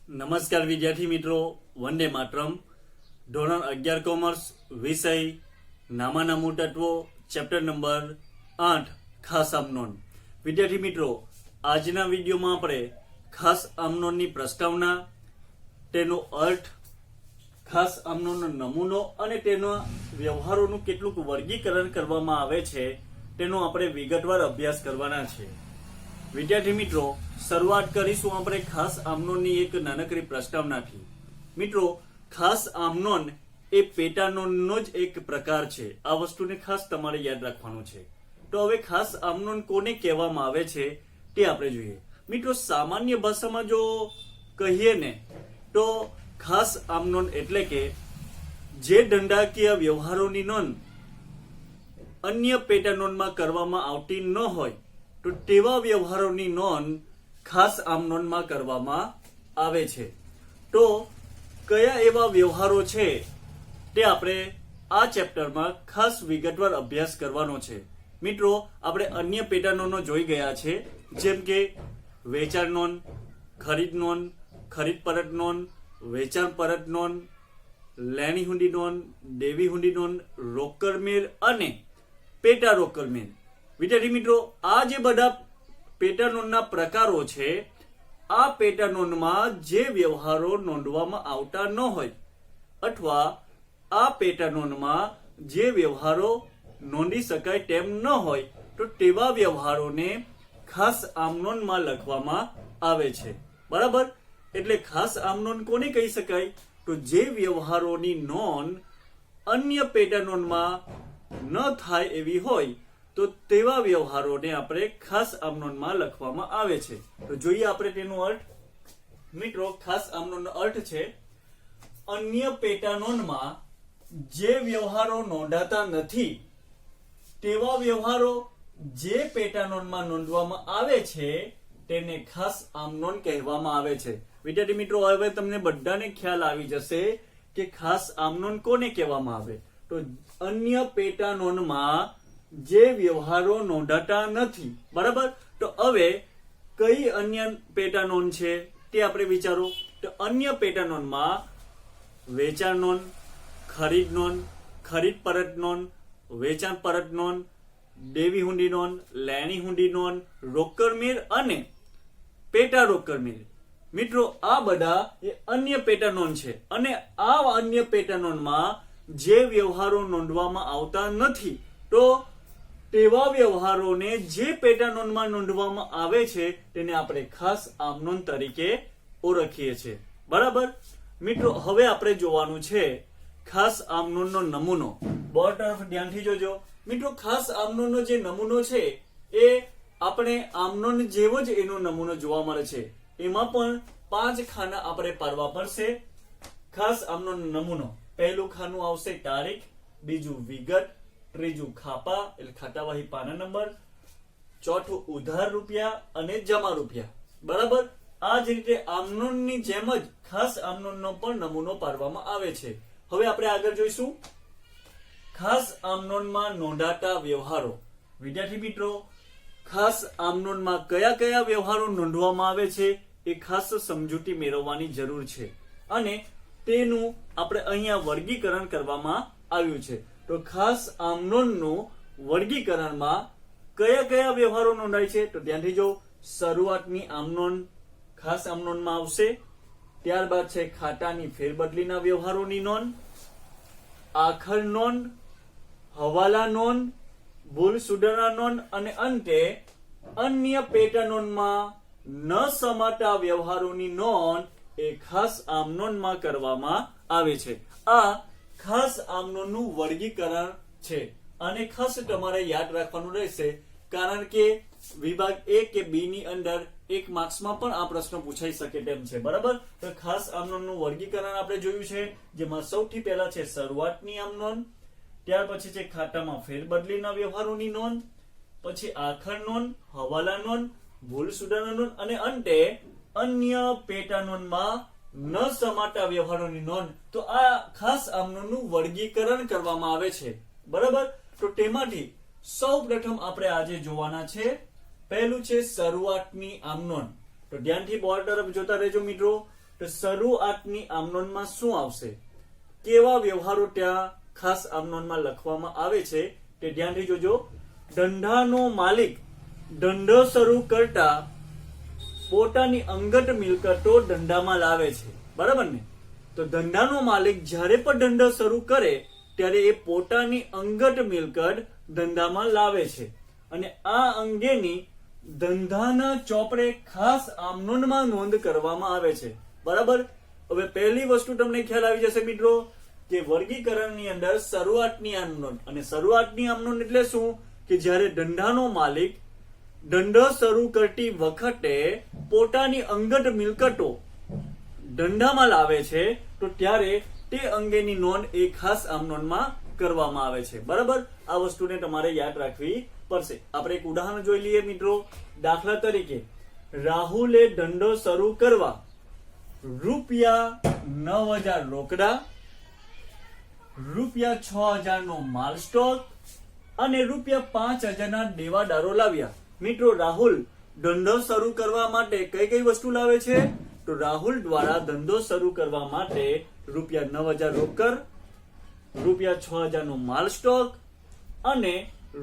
નમસ્કાર વિદ્યાર્થી મિત્રો, વંદે માતરમ. ધોરણ 11 કોમર્સ વિષય નામાના મૂળ તત્વો, ચેપ્ટર નંબર 8 ખાસ આમનોન. વિદ્યાર્થી મિત્રો, આજના વિડીયોમાં આપણે ખાસ આમનોનની પ્રસ્તાવના, તેનો અર્થ, ખાસ આમનોનનો નમૂનો અને તેના વ્યવહારોનું કેટલુંક વર્ગીકરણ કરવામાં આવે છે તેનો આપણે વિગતવાર અભ્યાસ કરવાના છે. વિદ્યાર્થી મિત્રો, શરૂઆત કરીશું આપણે ખાસ આમનોનની એક નાનકડી પ્રસ્તાવનાથી. મિત્રો, ખાસ આમનોન એ પેટાનોનનો જ એક પ્રકાર છે. આ વસ્તુને ખાસ તમારે યાદ રાખવાનું છે. તો હવે ખાસ આમનોન કોને કહેવામાં આવે છે તે આપણે જોઈએ. મિત્રો, સામાન્ય ભાષામાં જો કહીએ ને તો ખાસ આમનોન એટલે કે જે ધંધાકીય વ્યવહારોની નોંધ અન્ય પેટાનોનમાં કરવામાં આવતી ન હોય તો તેવા વ્યવહારોની નોંધ ખાસ આમનોનમાં કરવામાં આવે છે. તો કયા એવા વ્યવહારો છે તે આપણે આ ચેપ્ટરમાં ખાસ વિગતવાર અભ્યાસ કરવાનો છે. મિત્રો, આપણે અન્ય પેટાનોનો જોઈ ગયા છે, જેમ કે વેચાણ નોંધ, ખરીદ નોંધ, ખરીદ પરત નોંધ, વેચાણ પરત નોંધ, લેણી હુંડી નોંધ, દેવી હુંડી નોંધ, રોકડ મેળ અને પેટા રોકડ મેળ. વિદ્યાર્થી મિત્રો, આ જે બધા પેટાનોનના પ્રકારો છે, આ પેટાનોનમાં જે વ્યવહારો નોંધવામાં આવતા ન હોય અથવા આ પેટાનોનમાં જે વ્યવહારો નોંધી શકાય તેમ ન હોય તો તેવા વ્યવહારોને ખાસ આમનોનમાં લખવામાં આવે છે. બરાબર? એટલે ખાસ આમનોન કોને કહી શકાય? તો જે વ્યવહારોની નોંધ અન્ય પેટાનોનમાં ન થાય એવી હોય તો તેવા વ્યવહારોને આપણે ખાસ આમનોનમાં લખવામાં આવે છે. તો જોઈએ આપણે તેનો અર્થ. મિત્રો, ખાસ આમનોનનો અર્થ છે અન્ય પેટાનોનમાં જે વ્યવહારો નોંધાતા નથી તેવા વ્યવહારો જે પેટાનોનમાં નોંધવામાં આવે છે તેને ખાસ આમનોન કહેવામાં આવે છે. વિદ્યાર્થી મિત્રો, હવે તમને બધાને ખ્યાલ આવી જશે કે ખાસ આમનોન કોને કહેવામાં આવે. તો અન્ય પેટાનોનમાં જે વ્યવહારો નોંધાતા નથી. બરાબર? તો હવે કઈ અન્ય પેટાનોન છે તે આપણે વિચારો. તો અન્ય પેટાનોનમાં વેચાણ નોંધ, ખરીદ નોંધ, ખરીદ પરત નોંધ, વેચાણ પરત નોંધ, દેવી હુંડી નોંધ, લેણી હુંડી નોંધ, રોકડ મેળ અને પેટા રોકડ મેળ. મિત્રો, આ બધા એ અન્ય પેટાનોન છે અને આ અન્ય પેટાનોનમાં જે વ્યવહારો નોંધવામાં આવતા નથી તો તેવા વ્યવહારોને જે પેટાનોનમાં નોંધવામાં આવે છે તેને આપણે ખાસ આમનોન તરીકે ઓળખીએ છીએ. બરાબર? મિત્રો, હવે આપણે જોવાનું છે ખાસ આમનોનનો નમૂનો. બોર્ડ તરફ ધ્યાનથી જોજો. મિત્રો, ખાસ આમનોનનો જે નમૂનો છે એ આપણે આમનોન જેવો જ એનો નમૂનો જોવા મળે છે. એમાં પણ 5 ખાના આપણે પાડવા પડશે. ખાસ આમનોનનો નમૂનો. પહેલું ખાનું આવશે તારીખ, બીજું વિગત, ત્રીજું ખાપા એટલે ખાતાવહી પાના નંબર, ચોથું ઉધાર રૂપિયા અને જમા રૂપિયા. બરાબર? આ જ રીતે આમનોનની જેમ જ ખાસ આમનોનનો પણ નમૂનો પાડવામાં આવે છે. હવે આપણે આગળ જોઈશું ખાસ આમનોનમાં નોંધાતા વ્યવહારો. વિદ્યાર્થી મિત્રો, ખાસ આમનોનમાં કયા કયા વ્યવહારો નોંધવામાં આવે છે એ ખાસ સમજૂતી મેળવવાની જરૂર છે અને તેનું આપણે અહીંયા વર્ગીકરણ કરવામાં આવ્યું છે. તો ખાસ આમનોનનું વર્ગીકરણમાં કયા કયા વ્યવહારો નોંધાય છે તો ધ્યાનથી જો. શરૂઆતની આમનોન ખાસ આમનોનમાં આવશે. ત્યારબાદ છે ખાતાની ફેરબદલીના વ્યવહારોની નોંધ, આખર નોંધ, હવાલા નોંધ, ભૂલ સુધારણા નોંધ અને અંતે અન્ય પેટાનોનમાં ન સમાતા વ્યવહારોની નોંધ એ ખાસ આમનોનમાં કરવામાં આવે છે. આ ખાસ આમનોનનું વર્ગીકરણ છે અને ખાસ તમારે યાદ રાખવાનું રહેશે, કારણ કે વિભાગ A કે B ની અંદર 1 માર્ક્સમાં પણ આ પ્રશ્ન પૂછાઈ શકે તેમ છે. બરાબર? તો ખાસ આમનોનનું વર્ગીકરણ આપણે જોયું છે, જેમાં સૌથી પહેલા છે શરૂઆતની આમનોન, ત્યાર પછી છે ખાતામાં ફેરબદલીના વ્યવહારોની નોંધ, પછી આખર નોંધ, હવાલા નોંધ, ભૂલ સુધારણા નોંધ અને અંતે અન્ય પેટાનોનમાં ન સમાતા વ્યવહારોની નોંધ. તો આ ખાસ આમનોનનું વર્ગીકરણ કરવામાં આવે છે. બરાબર? તો તેમાંથી સૌ પ્રથમ આપણે આજે જોવાના છે. પહેલું છે શરૂઆતની આમનોન. તો ધ્યાનથી બોર્ડ તરફ જોતા રહેજો મિત્રો. તો શરૂઆતની આમનોંધમાં શું આવશે, કેવા વ્યવહારો ત્યાં ખાસ આમનોંધમાં લખવામાં આવે છે તે ધ્યાનથી જોજો. ધંધાનો માલિક ધંધો શરૂ કરતા પોતાની અંગત મિલકતો ધંધામાં લાવે છે, બરાબર ને? તો ધંધાનો માલિક જ્યારે પણ ધંધો શરૂ કરે ત્યારે એ પોતાની અંગત મિલકત ધંધામાં લાવે છે અને આ અંગેની ધંધાના ચોપડે ખાસ આમનોંધમાં નોંધ કરવામાં આવે છે, બરાબર. હવે પહેલી વસ્તુ તમને ખ્યાલ આવી જશે મિત્રો કે વર્ગીકરણની અંદર શરૂઆતની આમનોંધ, અને શરૂઆતની આમનોંધ એટલે શું કે જ્યારે ધંધાનો માલિક ધંધો શરૂ કરતી વખતે પોતાની અંગત મિલકતો ધંધામાં લાવે છે તો ત્યારે તે અંગેની નોંધ એ ખાસ આમનોંધમાં કરવામાં આવે છે, બરાબર. આ વસ્તુને તમારે યાદ રાખવી પડશે. આપણે એક ઉદાહરણ જોઈ લઈએ મિત્રો. દાખલા તરીકે રાહુલે ધંધો શરૂ કરવા ₹9,000 રોકડા, ₹6,000 નો માલ સ્ટોક અને ₹5,000 ના દેવાદારો લાવ્યા. મિત્રો રાહુલ ધંધો શરૂ કરવા માટે કઈ કઈ વસ્તુ લાવે છે? તો રાહુલ દ્વારા ધંધો શરૂ કરવા માટે ₹9,000 રોકડ, ₹6,000 નો માલ સ્ટોક અને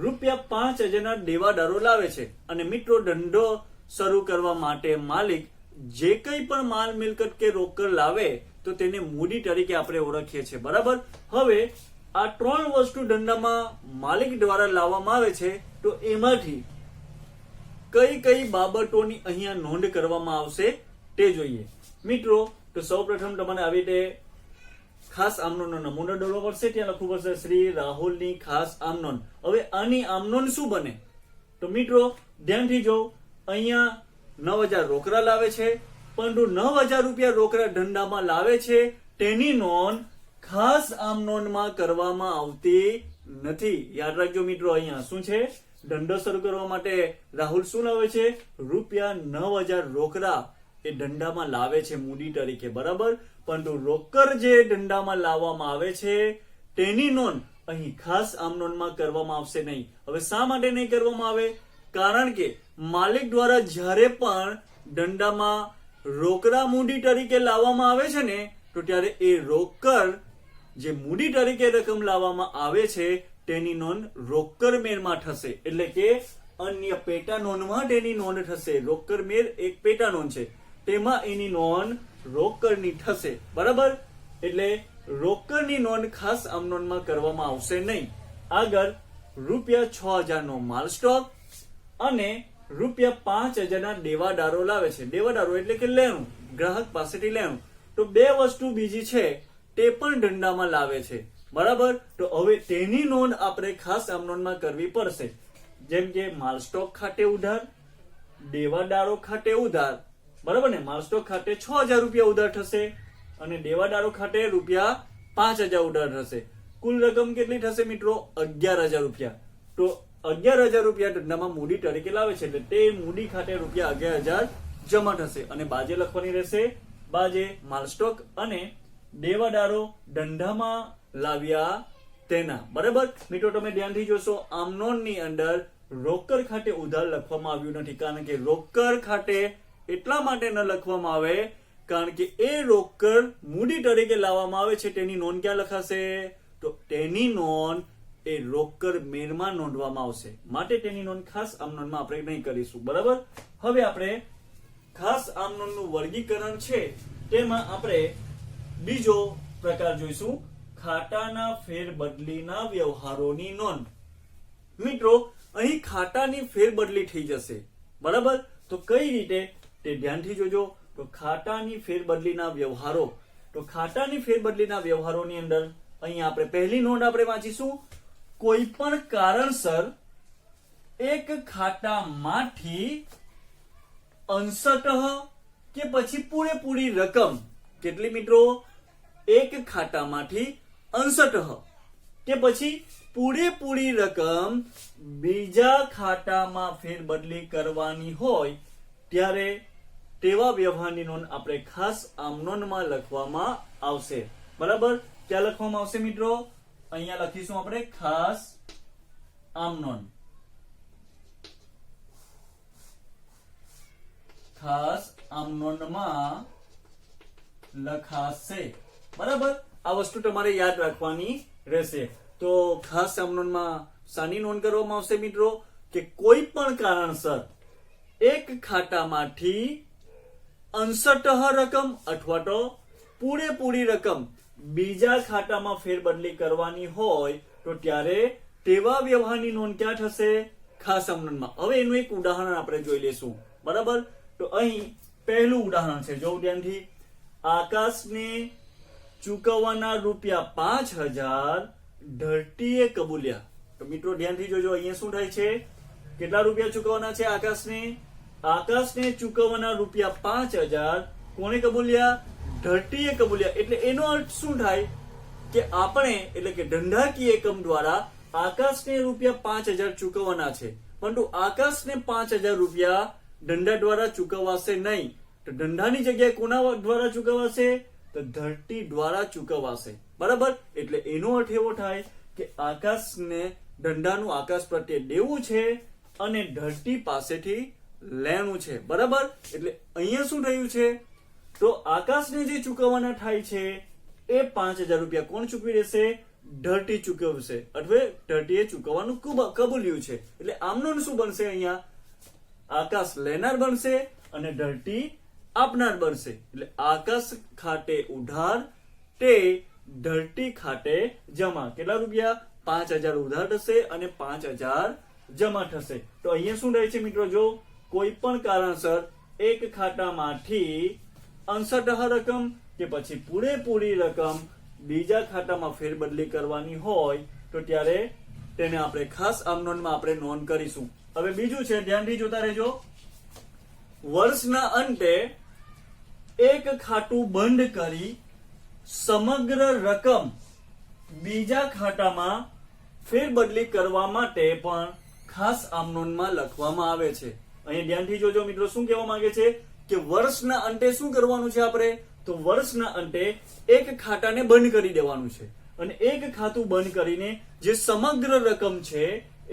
₹5,000 ના દેવાદારો લાવે છે. અને મિત્રો ધંધો શરૂ કરવા માટે માલિક જે કંઈ પણ માલ મિલકત કે રોકડ લાવે તો તેને મૂડી તરીકે આપણે ઓળખીએ છીએ, બરાબર. હવે આ ત્રણ વસ્તુ ધંધામાં માલિક દ્વારા લાવવામાં આવે છે તો એમાંથી કઈ કઈ બાબતોની અહીંયા નોંધ કરવામાં આવશે તે જોઈએ મિત્રો. તો સૌપ્રથમ તમારે આવી રીતે ખાસ આમનોંધનો નમૂનો દોરવો પડશે. ત્યાં લખવું પડશે શ્રી રાહુલની ખાસ આમનોંધ. હવે આની આમનોંધ શું બને? તો મિત્રો ધ્યાનથી જો, અહીંયા 9,000 રોકડા લાવે છે, પરંતુ 9,000 રૂપિયા રોકડા ધંધામાં લાવે છે તેની નોંધ ખાસ આમનોંધમાં કરવામાં આવતી નથી. યાદ રાખજો મિત્રો, અહીંયા શું છે? ધંધો શરૂ કરવા માટે રાહુલ શું લાવે છે? ₹9,000 રોકડા એ ધંધામાં લાવે છે મૂડી તરીકે, બરાબર. પરંતુ રોકડ જે ધંધામાં લાવવામાં આવે છે તેની નોંધ અહીં ખાસ આમનોંધમાં કરવામાં આવશે નહીં. હવે શા માટે નહીં કરવામાં આવે? કારણ કે માલિક દ્વારા જ્યારે પણ ધંધામાં રોકડા મૂડી તરીકે લાવવામાં આવે છે ને તો ત્યારે એ રોકડ જે મૂડી તરીકે રકમ લાવવામાં આવે છે તેની નોંધ રોકડ મેળમાં થશે, એટલે કે અન્ય પેટા નોંધમાં તેની નોંધ થશે. રોકડ મેળ એક પેટા નોંધ છે, તેમાં એની નોંધ રોકડની થશે, બરાબર. એટલે રોકડની નોંધ ખાસ આમનોંધમાં કરવામાં આવશે નહીં. આગળ ₹6,000 નો માલ સ્ટોક અને ₹5,000 ના દેવાદારો લાવે છે. દેવાદારો એટલે કે લેણું, ગ્રાહક પાસેથી લેણું. તો બે વસ્તુ બીજી છે તે પણ ધંધામાં લાવે છે, બરાબર. તો હવે તેની નોંધ આપણે ખાસ આમનોંધમાં કરવી પડશે. જેમ કે માલ સ્ટોક ખાતે ઉધાર, દેવાદારો ખાતે ઉધાર, બરાબર ને? માલ સ્ટોક ખાતે ₹6,000 ઉધાર થશે અને દેવાદારો ખાતે ₹5,000 ઉધાર થશે. કુલ રકમ કેટલી થશે મિત્રો? ₹11,000. તો ₹11,000 ધંધામાં મૂડી તરીકે લાવે છે એટલે તે મૂડી ખાતે ₹11,000 જમા થશે અને બાજે લખવાની રહેશે. બાજે માલ સ્ટોક અને દેવાદારો ધંધામાં લાવ્યા તેના, બરાબર. મિત્રો તમે ધ્યાનથી જોશો, આમનોંધની અંદર રોકડ ખાતે ઉધાર લખવામાં આવ્યું નથી, કારણ કે રોકડ ખાતે એટલા માટે ન લખવામાં આવે કારણ કે એ રોકડ મૂડી તરીકે લાવવામાં આવે છે તેની નોંધ ક્યાં લખાશે? તો તેની નોંધ એ રોકડ મેળમાં નોંધવામાં આવશે, માટે તેની નોંધ ખાસ આમનોંધમાં આપણે નહીં કરીશું, બરાબર. હવે આપણે ખાસ આમનોંધનું વર્ગીકરણ છે તેમાં આપણે બીજો પ્રકાર જોઈશું, ખાતાના ફેરબદલીના વ્યવહારોની નોંધ. મિત્રો અહીં ખાતાની ફેરબદલી થઈ જશે, બરાબર. તો કઈ રીતે તે ધ્યાનથી જોજો. તો ખાતાની ફેરબદલીના વ્યવહારો, તો ખાતાની ફેરબદલીના વ્યવહારોની અંદર અહીંયા આપણે પહેલી નોંધ આપણે વાંચીશું, કોઈ પણ કારણસર એક ખાતામાંથી અંશતઃ કે પછી પૂરેપૂરી રકમ, કેટલી મિત્રો? એક ખાતામાંથી અંશતઃ કે પછી પૂરેપૂરી રકમ બીજા ખાતામાં ફેરબદલી કરવાની હોય ત્યારે તેવા વ્યવહારની નોંધ આપણે ખાસ આમનોંધમાં લખવામાં આવશે, બરાબર. ક્યાં લખવામાં આવશે મિત્રો? અહીંયા લખીશું આપણે ખાસ આમનોંધ. ખાસ આમનોંધમાં લખાશે. બરાબર, આ વસ્તુ તમારે યાદ રાખવાની રહેશે. તો ખાસ આમનોનમાં શાની નોંધ કરવામાં આવશે મિત્રો? કે કોઈ પણ કારણસર એક ખાતામાંથી 69 રકમ અથવા તો પૂરેપૂરી રકમ બીજા ખાતામાં ફેરબદલી કરવાની હોય તો ત્યારે તેવા વ્યવહારની નોંધ ક્યાં થશે? ખાસ આમનોનમાં. હવે એનું એક ઉદાહરણ આપણે જોઈ લેશું. બરાબર, તો અહીં પહેલું ઉદાહરણ છે, જો ધ્યાનથી. આકાશને ચૂકવવાના રૂપિયા 5000 ધરતીએ કબૂલ્યા. તો મિત્રો ધ્યાનથી જોજો, અહીંયા શું થાય છે? કેટલા રૂપિયા ચૂકવવાના છે આકાશને? આકાશને ચૂકવવાના રૂપિયા 5000 કોણે કબૂલ્યા? ધરતીએ કબૂલ્યા. એટલે એનો અર્થ શું થાય? કે આપણે એટલે કે ધંધાકીય એકમ દ્વારા આકાશને રૂપિયા 5000 ચૂકવવાના છે, પરંતુ આકાશને 5000 રૂપિયા ધંધા દ્વારા ચૂકવાશે નહીં. તો ધંધાની જગ્યાએ કોના દ્વારા ચૂકવાશે? તો ધરતી દ્વારા ચૂકવાશે. બરાબર, એટલે એનો અર્થ એવો થાય કે આકાશને ધંધાનું આકાશ પ્રત્યે દેવું છે અને ધરતી પાસેથી લેવું છે. બરાબર, એટલે અહીંયા શું થયું છે? તો આકાશને જે ચૂકવવાના થાય છે એ 5000 રૂપિયા કોણ ચૂકવી દેશે? ધરતી ચૂકવશે, અથવા ધરતીએ ચૂકવવાનું કબૂલ્યું છે. એટલે આમનો શું બનશે? અહીંયા આકાશ લેનાર બનશે અને ધરતી આપનાર બનશે. એટલે આકાશ ખાતે ઉધાર તે ધરતી ખાતે જમા. કેટલા રૂપિયા? 5000 ઉધાર થશે અને 5000 જમા થશે. તો અહીંયા શું રહે છે મિત્રો? જો કોઈ પણ કારણસર એક ખાતામાંથી 69 રકમ કે પછી પૂરેપૂરી રકમ બીજા ખાતામાં ફેરબદલી કરવાની હોય તો ત્યારે તેને આપણે ખાસ આમનોનમાં આપણે નોંધ કરીશું. હવે બીજું છે, ધ્યાનથી જોતા રહેજો. વર્ષના અંતે એક ખાતું બંધ કરી સમગ્ર રકમ બીજા ખાતામાં ફેરબદલી કરવા માટે પણ ખાસ આમનોનમાં લખવામાં આવે છે. અહીં ધ્યાનથી જોજો મિત્રો, શું કહેવા માંગે છે? કે વર્ષના અંતે શું કરવાનું છે આપણે? તો વર્ષના અંતે એક ખાતાને બંધ કરી દેવાનું છે અને એક ખાતું બંધ કરીને જે સમગ્ર રકમ છે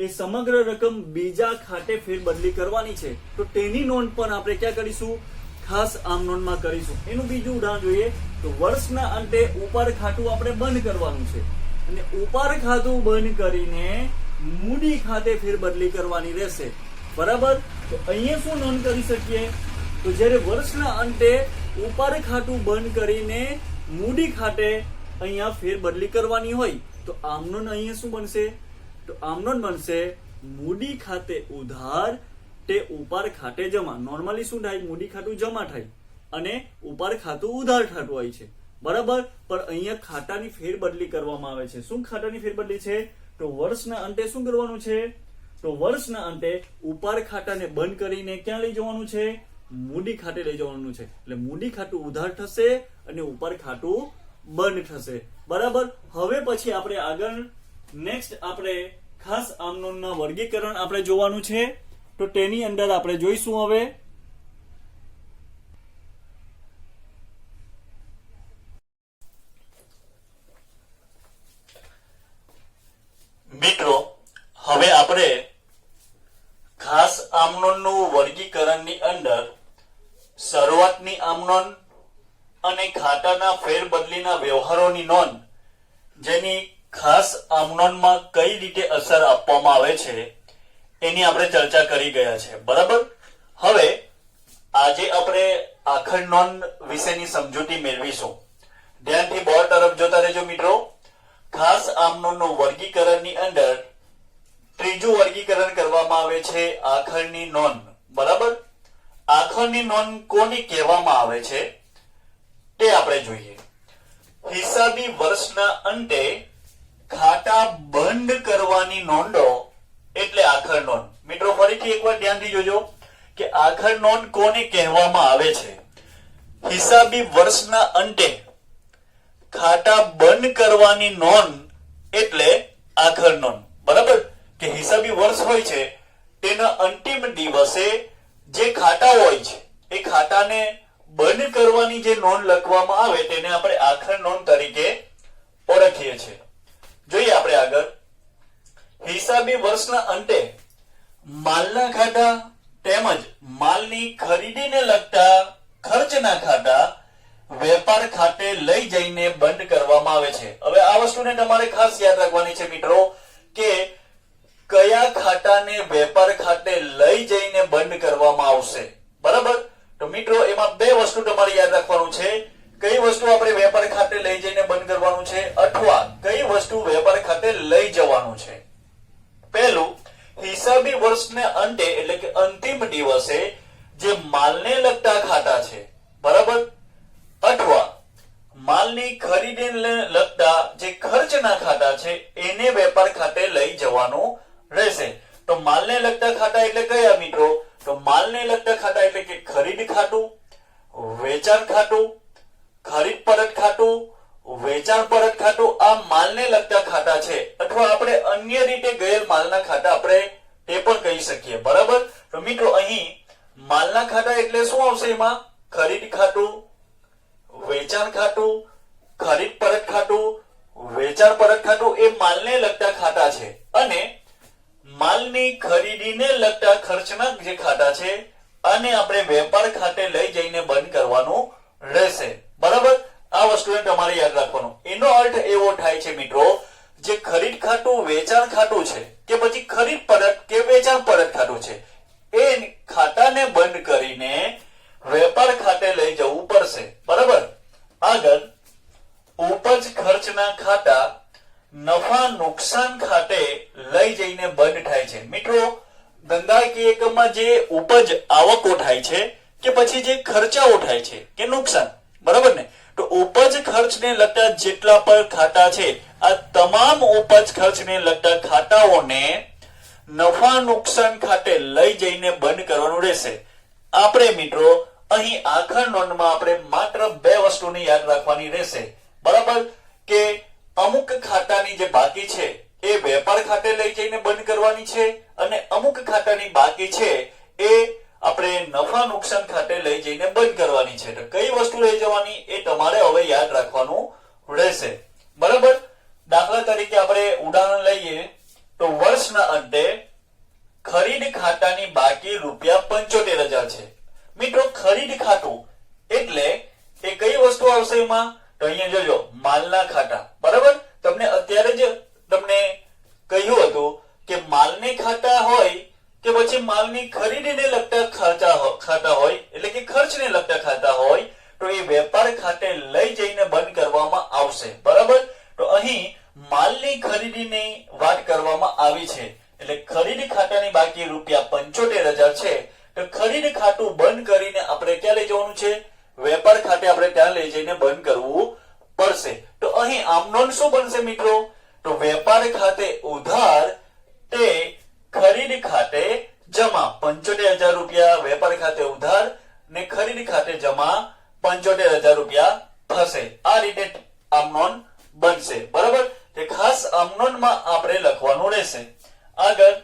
એ સમગ્ર રકમ બીજા ખાતે ફેરબદલી કરવાની છે. તો તેની નોંધ પણ આપણે ક્યાં કરીશું? ખાસ આમનોનમાં કરીશું. એનું બીજું ઉદાહરણ જોઈએ તો વર્ષના અંતે ઉપર ખાતું આપણે બંધ કરવાનું છે અને ઉપર ખાતું બંધ કરીને મૂડી ખાતે ફેરબદલી કરવાની રહેશે. બરાબર, તો અહીંયા શું નોંધ કરી શકીએ? તો જ્યારે વર્ષના અંતે ઉપર ખાતું બંધ કરીને મૂડી ખાતે અહીંયા ફેરબદલી કરવાની હોય તો આમનોન અહીંયા શું બનશે? તો આમનોન બનશે મૂડી ખાતે ઉધાર તે ઉપર ખાતે જમા. નોર્મલી શું થાય? મૂડી ખાતું જમા થાય અને ઉપર ખાતું ઉધાર થતું હોય છે. બરાબર, પણ અહીંયા ખાતાની ફેરબદલી કરવામાં આવે છે. શું ખાતાની ફેરબદલી છે? તો વર્ષના અંતે શું કરવાનું છે? તો વર્ષના અંતે ઉપર ખાતાને બંધ કરીને ક્યાં લઈ જવાનું છે? મૂડી ખાતે લઈ જવાનું છે. એટલે મૂડી ખાતું ઉધાર થશે અને ઉપર ખાતું બંધ થશે. બરાબર, હવે પછી આપણે આગળ નેક્સ્ટ આપણે ખાસ આમનોનના વર્ગીકરણ આપણે જોવાનું છે. તો તેની અંદર આપણે જોઈશું હવે મિત્રો. હવે આપણે ખાસ આમનોનનું વર્ગીકરણની અંદર શરૂઆતની આમનોન અને ખાતાના ફેરબદલીના વ્યવહારોની નોંધ જેની ખાસ આમનોનમાં કઈ રીતે અસર આપવામાં આવે છે એની આપણે ચર્ચા કરી ગયા છે. બરાબર, હવે આજે આપણે આખર નોંધ વિશેની સમજૂતી મેળવીશું. ધ્યાનથી બોર્ડ તરફ જોતા રહેજો મિત્રો. ખાસ આમનોનનું વર્ગીકરણની અંદર ત્રીજું વર્ગીકરણ કરવામાં આવે છે આખરની નોંધ. બરાબર, આખરની નોંધ કોને કહેવામાં આવે છે તે આપણે જોઈએ. હિસાબી વર્ષના અંતે ખાતા બંધ કરવાની નોંધો એટલે આખર નોંધ. મિત્રો ફરીથી એકવાર ધ્યાનથી જોજો કે આખર નોંધ કોને કહેવામાં આવે છે? હિસાબી વર્ષના અંતે ખાતા બંધ કરવાની નોંધ એટલે આખર નોંધ. બરાબર, કે હિસાબી વર્ષ હોય છે તેના અંતિમ દિવસે જે ખાતા હોય છે એ ખાતાને બંધ કરવાની જે નોંધ લખવામાં આવે તેને આપણે આખર નોંધ તરીકે ઓળખીએ છીએ. જોઈએ આપણે આગળ. હિસાબી વર્ષના અંતે માલના ખાતા તેમજ માલની ખરીદીને લગતા ખર્ચના ખાતા વેપાર ખાતે લઈ જઈને બંધ કરવામાં આવે છે. હવે આ વસ્તુને તમારે ખાસ યાદ રાખવાની છે મિત્રો કે કયા ખાતાને વેપાર ખાતે લઈ જઈને બંધ કરવામાં આવશે. બરાબર? તો મિત્રો એમાં બે વસ્તુ તમારે યાદ રાખવાનું છે. કઈ વસ્તુ આપણે વેપાર ખાતે લઈ જઈને બંધ કરવાનું છે અથવા કઈ વસ્તુ વેપાર ખાતે લઈ જવાનું છે. પહેલું, હિસાબી વર્ષને અંતે એટલે કે અંતિમ દિવસે જે માલને લગતા ખાતા છે, બરાબર, અથવા માલની ખરીદીને લગતા જે ખર્ચના ખાતા છે એને વેપાર ખાતે લઈ જવાનું રહેશે. તો માલને લગતા ખાતા એટલે કયા મિત્રો? તો માલને લગતા ખાતા એટલે કે ખરીદ ખાતું, વેચાણ ખાતું, ખરીદ પરત ખાતું, વેચાણ પરત ખાતું, આ માલને લગતા ખાતા છે. અથવા આપણે અન્ય રીતે ગયેલ માલના ખાતા આપણે તે પણ કહી શકીએ. બરાબર? તો મિત્રો અહીં માલના ખાતા એટલે શું આવશે? એમાં ખરીદ ખાતું, વેચાણ ખાતું, ખરીદ પરત ખાતું, વેચાણ પરત ખાતું એ માલને લગતા ખાતા છે. અને માલની ખરીદીને લગતા ખર્ચના જે ખાતા છે આને આપણે વેપાર ખાતે લઈ જઈને બંધ કરવાનું રહેશે. બરાબર? આ વસ્તુને તમારે યાદ રાખવાનું. એનો અર્થ એવો થાય છે મિત્રો, જે ખરીદ ખાતું, વેચાણ ખાતું છે કે પછી ખરીદ પરત કે વેચાણ પરત ખાતું છે એ ખાતાને બંધ કરીને વેપાર ખાતે લઈ જવું પડશે. બરાબર? આગળ, ઉપજ ખર્ચના ખાતા નફા નુકસાન ખાતે લઈ જઈને બંધ થાય છે. મિત્રો ધંધાકીય એકમમાં જે ઉપજ આવકો થાય છે કે પછી જે ખર્ચાઓ થાય છે કે નુકસાન, બરાબર ને, તો ઉપજ ખર્ચને લગતા જેટલા પણ ખાતા છે આ તમામ ઉપજ ખર્ચને લગતા ખાતાઓને નફા નુકસાન ખાતે લઈ જઈને બંધ કરવાનું રહેશે. આપણે મિત્રો અહીં આખર નોંધમાં આપણે માત્ર બે વસ્તુને યાદ રાખવાની રહેશે. બરાબર? કે અમુક ખાતાની જે બાકી છે એ વેપાર ખાતે લઈ જઈને બંધ કરવાની છે અને અમુક ખાતાની બાકી છે એ આપણે નફા નુકસાન ખાતે લઈ જઈને બંધ કરવાની છે. તો કઈ વસ્તુ લઈ જવાની એ તમારે હવે યાદ રાખવાનું રહેશે. બરાબર? દાખલા તરીકે આપણે ઉદાહરણ લઈએ તો વર્ષના અંતે ખરીદ ખાતાની બાકી ₹75,000 છે. મિત્રો ખરીદ ખાતું એટલે એ કઈ વસ્તુ આવશે એમાં? તો અહીંયા જોજો, માલના ખાતા. બરાબર? તમને અત્યારે જ તમને કહ્યું હતું કે માલને ખાતા હોય કે પછી માલની ખરીદીને લગતા ખાતા હોય એટલે કે ખર્ચને લગતા ખાતા હોય તો એ વેપાર ખાતે લઈ જઈને બંધ કરવામાં આવશે. બરાબર? તો અહીં માલની ખરીદીની વાત કરવામાં આવી છે એટલે ખરીદ ખાતાની બાકી ₹75,000 છે. તો ખરીદ ખાતું બંધ કરીને આપણે ક્યાં લઈ જવાનું છે? વેપાર ખાતે આપણે ત્યાં લઈ જઈને બંધ કરવું પડશે. તો અહીં આમનોન શું બનશે મિત્રો? તો વેપાર ખાતે ઉધાર તે ખરીદ ખાતે જમા. ₹75,000 વેપાર ખાતે ઉધાર ને ખરીદ ખાતે જમા ₹75,000 થશે. આ રીતે આમનોન બનશે. બરાબર? તે ખાસ આમનોનમાં આપણે લખવાનું રહેશે. આગળ,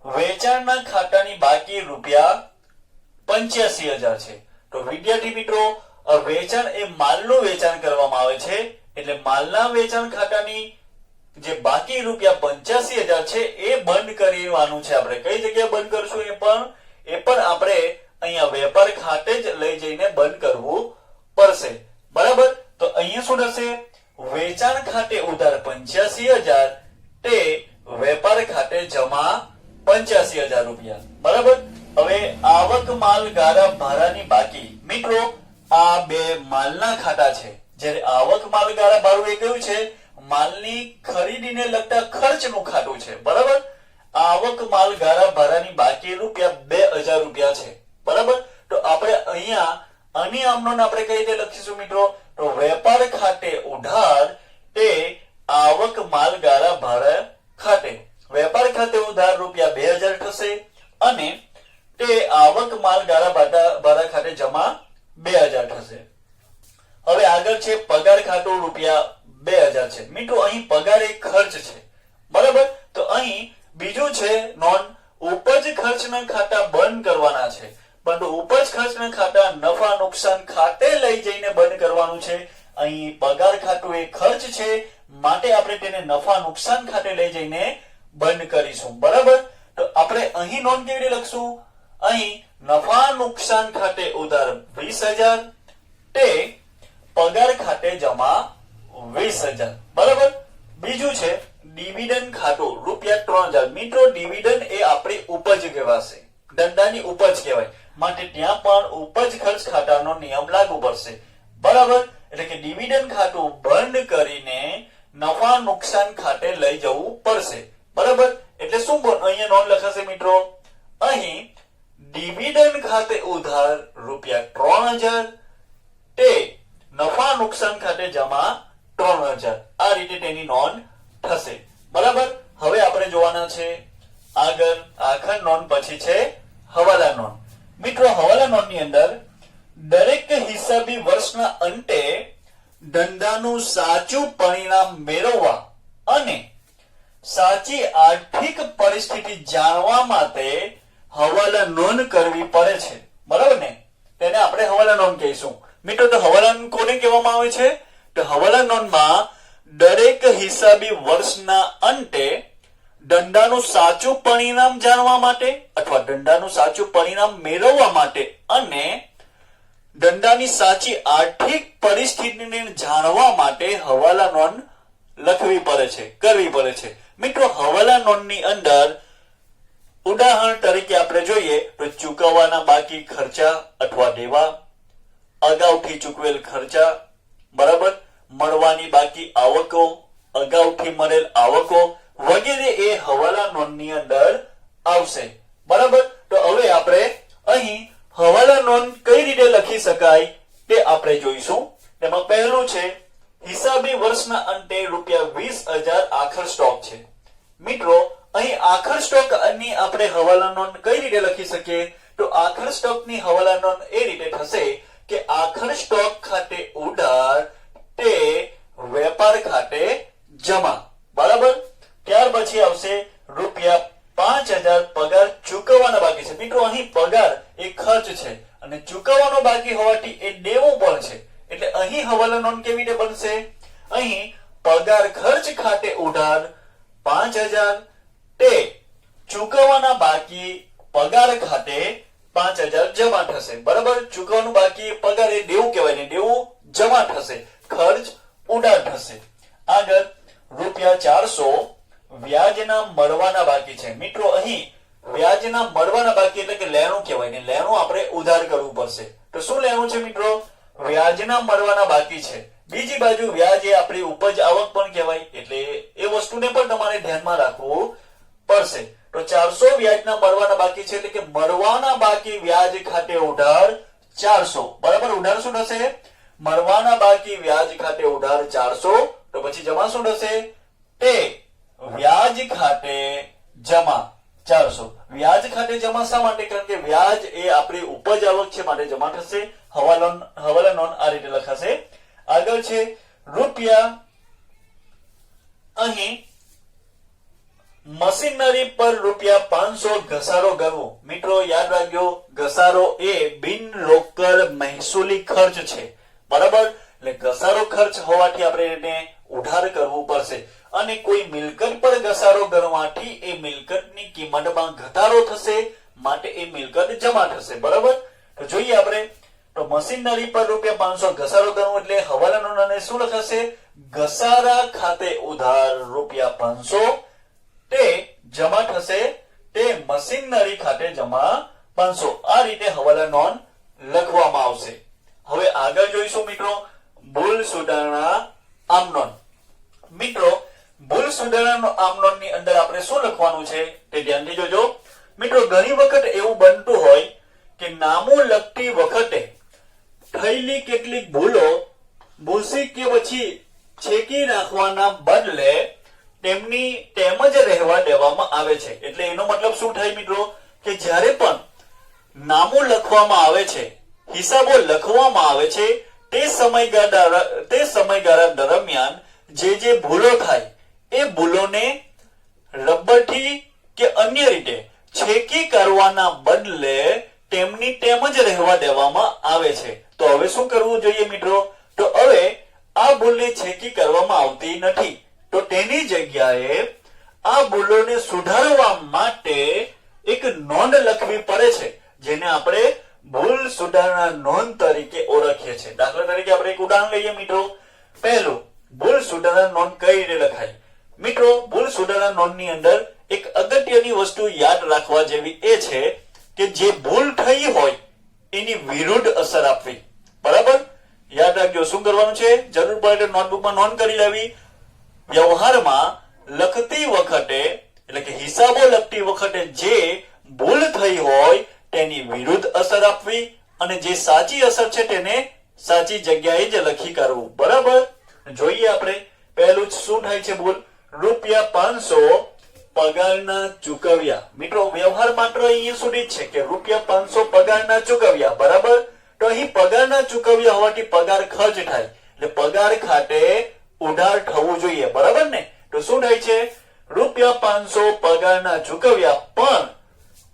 વેચાણના ખાતાની બાકી ₹85,000 છે. તો વિદ્યાર્થી મિત્રો વેચાણ એ માલનું વેચાણ કરવામાં આવે છે એટલે માલના વેચાણ ખાતાની જે બાકી ₹85,000 છે એ બંધ કરવાનું છે. આપણે કઈ જગ્યાએ બંધ કરશું એ પણ આપણે અહીંયા વેપાર ખાતે જ લઈ જઈને બંધ કરવું પડશે. બરાબર? તો અહીંયા શું થશે? વેચાણ ખાતે ઉધાર ₹85,000 તે વેપાર ખાતે જમા ₹85,000. બરાબર? હવે આવક માલ ગાળા ભાડાની બાકી. મિત્રો આ બે માલના ખાતા છે. જ્યારે આવક માલ ગાળા ભાડું એ કયું છે? માલની ખરીદીને લગતા ખર્ચનું ખાતું છે. બરાબર? આવક માલ ગાળા ભાડાની બાકી ₹2,000 છે. બરાબર? તો આપણે અહીંયા આની આમનોન આપણે કઈ રીતે લખીશું મિત્રો? તો વેપાર ખાતે ઉધાર તે આવક માલ ગાળા ભાડા ખાતે. વેપાર ખાતે ઉધાર ₹2,000 થશે અને તે આવક માલ ગાળા ભાડા ખાતે જમા 2,000 થશે. હવે આગળ છે પગાર ખાતું ₹2,000 છે. મિત્રો અહીં પગાર એક ખર્ચ છે. બરાબર? તો અહીં બીજું છે નોન ઉપજ ખર્ચના ખાતા બંધ કરવાના છે. પરંતુ ઉપજ ખર્ચના ખાતા નફા નુકસાન ખાતે લઈ જઈને બંધ કરવાનું છે. અહીં પગાર ખાતું એ ખર્ચ છે માટે આપણે તેને નફા નુકસાન ખાતે લઈ જઈને બંધ કરીશું. બરાબર? તો આપણે અહીં નોંધ કેવી રીતે લખશું? અહીં નફા નુકસાન ખાતે ઉધાર 20,000 તે પગાર ખાતે જમા 20,000. બરાબર. બીજું છે ડિવિડન્ડ ખાતું રૂપિયા 3,000. મિત્રો ડિવિડન્ડ એ આપણી ઉપજ કહેવાશે, ધંધાની ઉપજ કહેવાય, માટે ત્યાં પણ ઉપજ ખર્ચ ખાતાનો નિયમ લાગુ પડશે. બરાબર. એટલે કે ડિવિડન્ડ ખાતું બંધ કરીને નફા નુકસાન ખાતે લઈ જવું પડશે. બરાબર. એટલે શું અહીંયા નોંધ લખાશે મિત્રો, અહીં ડિવિડન્ડ ખાતે ઉધાર રૂપિયા 3,000 તે નફા નુકસાન ખાતે જમા 3,000. આ રીતે તેની નોંધ થશે. બરાબર. હવે આપણે જોવાના છે આગળ આખર નોંધ પછી છે હવાલા નોંધ. મિત્રો હવાલા નોંધની અંદર દરેક હિસાબી વર્ષના અંતે ધંધાનું સાચું પરિણામ મેળવવા અને સાચી આર્થિક પરિસ્થિતિ જાણવા માટે હવાલા નોંધ કરવી પડે છે. બરાબર ને, તેને આપણે હવાલા નોંધ કહીશું. મિત્રો તો હવાલા નોંધ કોને કહેવામાં આવે છે, તો હવાલા નોંધમાં દરેક હિસાબી વર્ષના અંતે ધંધાનું સાચું પરિણામ જાણવા માટે અથવા ધંધાનું સાચું પરિણામ મેળવવા માટે અને ધંધાની સાચી આર્થિક પરિસ્થિતિને જાણવા માટે હવાલા નોંધ લખવી પડે છે, કરવી પડે છે. મિત્રો હવાલા નોંધની અંદર ઉદાહરણ તરીકે આપણે જોઈએ તો ચૂકવવાના બાકી ખર્ચા અથવા દેવા, અગાઉથી ચૂકવેલ ખર્ચા, બરાબર, મળવાની બાકી આવકો, અગાઉથી મળેલ આવકો વગેરે એ હવાલા નોંધની અંદર આવશે. બરાબર. તો હવે આપણે અહીં હવાલા નોંધ કઈ રીતે લખી શકાય તે આપણે જોઈશું. તેમાં પહેલું છે હિસાબી વર્ષના અંતે રૂપિયા 20,000 આખર સ્ટોક છે. મિત્રો અહીં આખર સ્ટોક ની આપણે હવાલા નોંધ કઈ રીતે લખી શકીએ, તો આખર સ્ટોક ની હવાલા નોંધ એ રીતે થશે કે આખર સ્ટોક ખાતે ઉધાર તે વેપાર ખાતે જમા. બરાબર. ત્યાર પછી આવશે રૂપિયા 5,000 પગાર ચૂકવવાના બાકી છે. મિત્રો અહીં પગાર એ ખર્ચ છે અને ચૂકવવાનો બાકી હોવાથી એ દેવું પણ છે. એટલે અહીં હવાલા નોંધ કેવી રીતે બનશે, અહીં પગાર ખર્ચ ખાતે ઉધાર 5,000 તે ચૂકવવાના બાકી પગાર ખાતે 5,000 જમા થશે. બરાબર. ચૂકવવાનું બાકી પગાર એ દેવું કહેવાય ને, દેવું જમા થશે, ખર્ચ ઉધાર થશે. આગળ રૂપિયા 400 વ્યાજના મળવાના બાકી છે. મિત્રો અહીં વ્યાજના મળવાના બાકી એટલે કે લેણું કહેવાય ને, લેણું આપણે ઉધાર કરવું પડશે. તો શું લેણું છે મિત્રો, વ્યાજના મળવાના બાકી છે. બીજી બાજુ વ્યાજ એ આપણી ઉપજ આવક પણ કહેવાય, એટલે એ વસ્તુને પણ તમારે ધ્યાનમાં રાખવું પડશે. તો 400 વ્યાજના મળવાના બાકી છે, એટલે કે મળવાના બાકી વ્યાજ ખાતે ઉધાર 400. બરાબર. ઉધાર શું થશે, મળવાના બાકી વ્યાજ ખાતે ઉધાર 400. તો પછી જમા શું થશે, તે વ્યાજ ખાતે જમા 400. વ્યાજ ખાતે જમા શા માટે, કારણ કે વ્યાજ એ આપણી ઉપજ આવક છે માટે જમા થશે. હવાલા નોંધ આ રીતે લખાશે. આગળ છે રૂપિયા, અહીં મશીનરી પર રૂપિયા 500 ઘસારો કરવો. મિત્રો યાદ રાખજો, ઘસારો એ બિન રોકડ મહેસૂલી ખર્ચ છે. બરાબર. એટલે ઘસારો ખર્ચ હોવાથી આપણે એને ઉધાર કરવું પડશે અને કોઈ મિલકત પર ઘસારો કરવાથી એ મિલકતની કિંમતમાં ઘટાડો થશે માટે એ મિલકત જમા થશે. બરાબર. તો જોઈએ આપણે, તો મશીનરી પર રૂપિયા 500 ઘસારો કરવો એટલે હવાલા નોંધ શું લખાશે, ઘસારા ખાતે ઉધાર રૂપિયા 500 તે જમા થશે, તે મશીનરી ખાતે જમા 500. આ રીતે હવાલા નોંધ લખવામાં આવશે. હવે આગળ જોઈશું મિત્રો ભૂલ સુધારણા આમ નોંધ. મિત્રો ભૂલ સુધારણા આમ નોંધ ની અંદર આપણે શું લખવાનું છે તે ધ્યાનથી જોજો. મિત્રો ઘણી વખત એવું બનતું હોય કે નામું લખતી વખતે થયેલી કેટલીક ભૂલો ભૂસી કે પછી છેકી રાખવાના બદલે તેમની તેમ જ રહેવા દેવામાં આવે છે. એટલે એનો મતલબ શું થાય મિત્રો, કે જ્યારે પણ નામો લખવામાં આવે છે, હિસાબો લખવામાં આવે છે, તે સમયગાળા દરમિયાન જે ભૂલો થાય એ ભૂલોને રબરથી કે અન્ય રીતે છેકી કરવાના બદલે તેમની તેમ જ રહેવા દેવામાં આવે છે. તો હવે શું કરવું જોઈએ મિત્રો, તો હવે આ ભૂલને છેકી કરવામાં આવતી નથી, તો તેની જગ્યાએ આ ભૂલોને સુધારવા માટે એક નોંધ લખવી પડે છે, જેને આપણે ભૂલ સુધારણા નોંધ તરીકે ઓળખીએ છીએ. દાખલા તરીકે આપણે એક ઉદાહરણ લઈએ મિત્રો. પહેલું, ભૂલ સુધારણા નોંધ કઈ રીતે લખાય? મિત્રો, ભૂલ સુધારણા નોંધની અંદર એક અગત્યની વસ્તુ યાદ રાખવા જેવી એ છે કે જે ભૂલ થઈ હોય એની વિરુદ્ધ અસર આપવી. બરાબર? યાદ રાખજો. શું કરવાનું છે? જરૂર પડે તો નોટબુકમાં નોંધ કરી લેવી. વ્યવહારમાં લખતી વખતે એટલે કે હિસાબો લખતી વખતે જે ભૂલ થઈ હોય તેની વિરુદ્ધ અસર આપવી અને જે સાચી અસર છે તેને સાચી જગ્યાએ જ લખી કાઢવું. બરાબર? જોઈએ આપણે. પહેલું શું થાય છે ભૂલ? ₹500 પગારના ચૂકવ્યા. મિત્રો, વ્યવહાર માત્ર અહીંયા સુધી જ છે કે ₹500 પગારના ચૂકવ્યા. બરાબર? તો અહીં પગારના ચૂકવ્યા હોવાથી પગાર ખર્ચ થાય એટલે પગાર ખાતે ઉધાર થવું જોઈએ. બરાબર ને? તો શું થાય છે? ₹500 પગારના ચૂકવ્યા પણ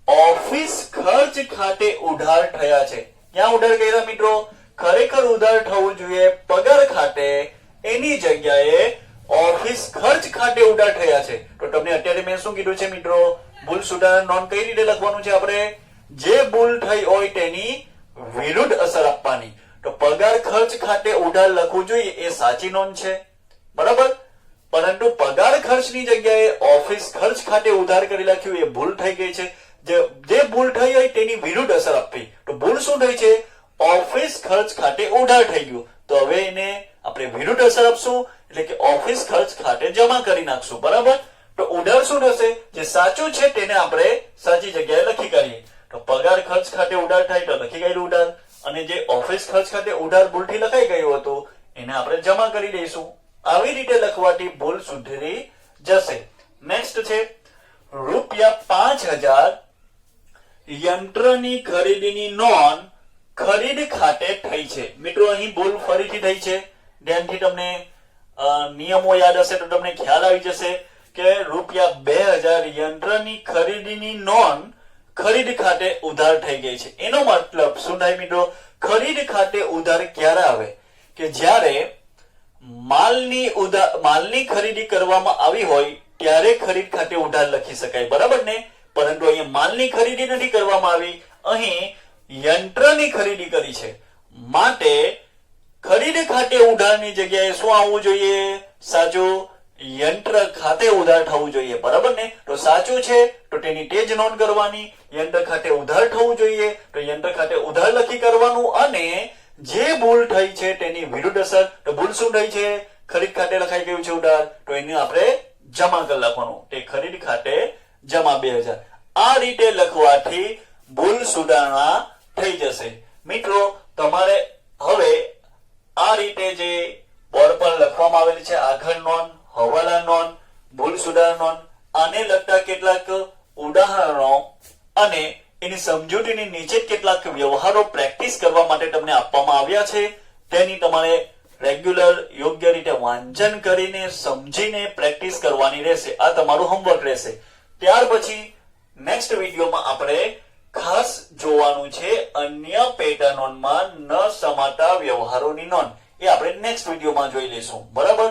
ઓફિસ ખર્ચ ખાતે ઉધાર થયા છે. ક્યાં ઉધાર કર્યા મિત્રો? ખરેખર ઉધાર થવું જોઈએ પગાર ખાતે, એની જગ્યાએ ઓફિસ ખર્ચ ખાતે ઉધાર થયા છે. તો તમને અત્યારે મેં શું કીધું છે મિત્રો? ભૂલ સુધારણા નોંધ કઈ રીતે લખવાનું છે આપણે? જે ભૂલ થઈ હોય તેની વિરુદ્ધ અસર આપવાની. તો પગાર ખર્ચ ખાતે ઉધાર લખવું જોઈએ એ સાચી નોંધ છે. બરાબર? પરંતુ પગાર ખર્ચની જગ્યાએ ઓફિસ ખર્ચ ખાતે ઉધાર કરી લખ્યું એ ભૂલ થઈ ગઈ છે. જે ભૂલ થઈ હોય તેની વિરુદ્ધ અસર આપવી. તો ભૂલ શું થઈ છે? ઓફિસ ખર્ચ ખાતે ઉધાર થઈ ગયું. તો હવે એને આપણે વિરુદ્ધ અસર આપશું એટલે કે ઓફિસ ખર્ચ ખાતે જમા કરી નાખશું. બરાબર? તો ઉધાર શું થશે? જે સાચું છે તેને આપણે સાચી જગ્યાએ લખી કાઢીએ. તો પગાર ખર્ચ ખાતે ઉધાર થાય તો લખી કાઢ્યું ઉધાર, અને જે ઓફિસ ખર્ચ ખાતે ઉધાર ભૂલથી લખાઈ ગયું હતું એને આપણે જમા કરી દઈશું. આવી રીતે લખવાથી ભૂલ સુધરી જશે. નેક્સ્ટ છે ₹5000 યંત્રની ખરીદીની નોંધ ખરીદ ખાતે થઈ છે. મિત્રો, અહીં ભૂલ ફરીથી થઈ છે. ધ્યાનથી તમને નિયમો યાદ હશે તો તમને ખ્યાલ આવી જશે કે ₹2000 યંત્રની ખરીદીની નોંધ ખરીદ ખાતે ઉધાર થઈ ગઈ છે. એનો મતલબ શું થાય મિત્રો? ખરીદ ખાતે ઉધાર ક્યારે આવે? કે જ્યારે માલની ખરીદી કરવામાં આવી હોય ત્યારે ખરીદ ખાતે ઉધાર લખી શકાય. બરાબર ને? પરંતુ અહીંયા માલની ખરીદી નથી કરવામાં આવી, અહીં યંત્રની ખરીદી કરી છે. માટે ખરીદ ખાતે ઉધારની જગ્યાએ શું આવવું જોઈએ? સાચું, યંત્ર ખાતે ઉધાર થવું જોઈએ. બરાબર ને? તો સાચું છે તો તેની તે જ નોંધ કરવાની. યંત્ર ખાતે ઉધાર થવું જોઈએ તો યંત્ર ખાતે ઉધાર લખી કરવાનું, અને જે ભૂલ થઈ છે તેની વિરુદ્ધ અસર. તો ભૂલ શું થઈ છે? ખરીદ ખાતે લખાઈ ગયું છે ઉધાર, તો એને આપણે જમા કરી લખવાનું. તે ખરીદ ખાતે જમા 2000. આ રીતે લખવાથી ભૂલ સુધારણા થઈ જશે. મિત્રો, તમારે હવે આ રીતે જે બોર્ડ પર લખવામાં આવેલી છે આખર નોંધ, હવાલા નોંધ, ભૂલ સુધારણા નોંધ, આને લગતા કેટલાક ઉદાહરણો અને એની સમજૂતીની નીચે કેટલાક વ્યવહારો પ્રેક્ટિસ કરવા માટે તમને આપવામાં આવ્યા છે. તેની તમારે રેગ્યુલર યોગ્ય રીતે વાંચન કરીને સમજીને પ્રેક્ટિસ કરવાની રહેશે. આ તમારું હોમવર્ક રહેશે. ત્યાર પછી નેક્સ્ટ વિડીયોમાં આપણે ખાસ જોવાનું છે અન્ય પેટર્નોમાં ન સમાતા વ્યવહારોની નોંધ. એ આપણે નેક્સ્ટ વિડીયોમાં જોઈ લઈશું. બરાબર?